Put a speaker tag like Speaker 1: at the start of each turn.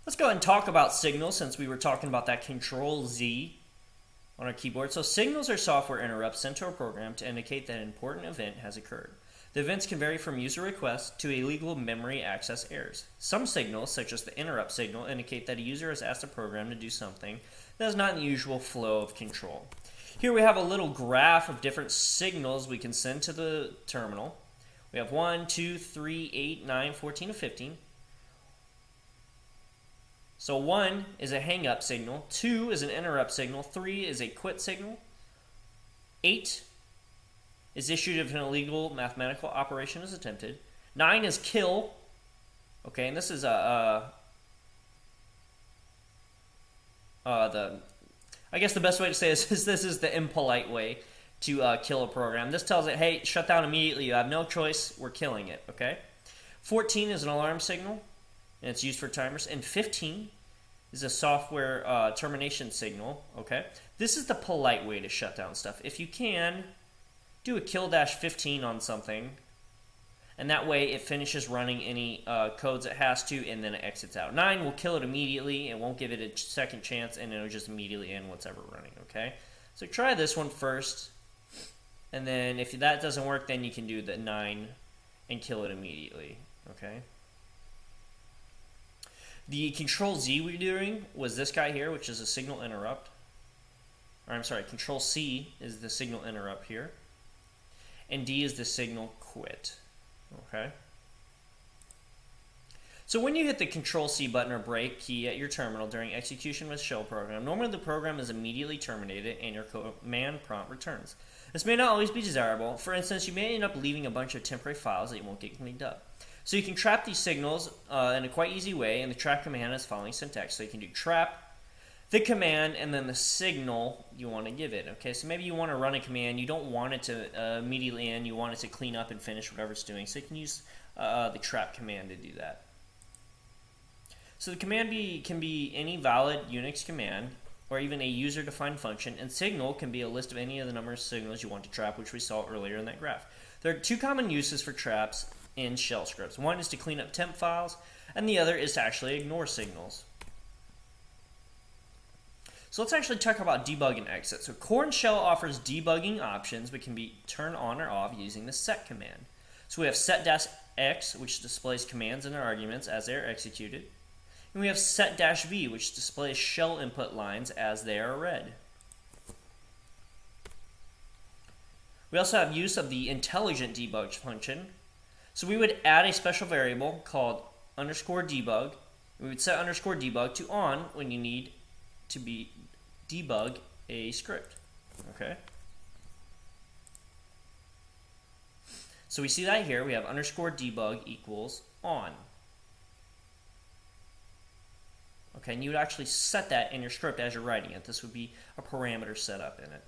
Speaker 1: Let's go ahead and talk about signals since we were talking about that Control Z on our keyboard. So signals are software interrupts sent to a program to indicate that an important event has occurred. The events can vary from user requests to illegal memory access errors. Some signals, such as the interrupt signal, indicate that a user has asked a program to do something that is not in the usual flow of control. Here we have a little graph of different signals we can send to the terminal. We have 1, 2, 3, 8, 9, 14, and 15. So 1 is a hang up signal, 2 is an interrupt signal, 3 is a quit signal, 8 is issued if an illegal mathematical operation is attempted, 9 is kill, okay, and this is I guess the best way to say this is the impolite way to kill a program. This tells it, hey, shut down immediately, you have no choice, we're killing it, okay? 14 is an alarm signal, and it's used for timers. And 15 is a software termination signal, okay? This is the polite way to shut down stuff. If you can, do a kill-15 on something, and that way it finishes running any codes it has to, and then it exits out. 9 will kill it immediately, it won't give it a second chance, and it'll just immediately end what's ever running, okay? So try this one first, and then if that doesn't work, then you can do the 9 and kill it immediately, okay? The Control Z we're doing was this guy here, which is a signal interrupt. Or I'm sorry, Control C is the signal interrupt here. And D is the signal quit. Okay? So when you hit the Control C button or break key at your terminal during execution with shell program, normally the program is immediately terminated and your command prompt returns. This may not always be desirable. For instance, you may end up leaving a bunch of temporary files that you won't get cleaned up. So you can trap these signals in a quite easy way, and the trap command is following syntax. So you can do trap, the command, and then the signal you want to give it. Okay, so maybe you want to run a command, you don't want it to immediately end, you want it to clean up and finish whatever it's doing. So you can use the trap command to do that. So the command can be any valid Unix command, or even a user-defined function, and signal can be a list of any of the number of signals you want to trap, which we saw earlier in that graph. There are two common uses for traps in shell scripts. One is to clean up temp files, and the other is to actually ignore signals. So let's actually talk about debug and exit. So Core Shell offers debugging options but can be turned on or off using the set command. So we have set-x, which displays commands and their arguments as they are executed. And we have set-v, which displays shell input lines as they are read. We also have use of the intelligent debug function. So we would add a special variable called _debug. We would set _debug to on when you need to debug a script. Okay. So we see that here. We have _debug equals on. Okay, and you would actually set that in your script as you're writing it. This would be a parameter set up in it.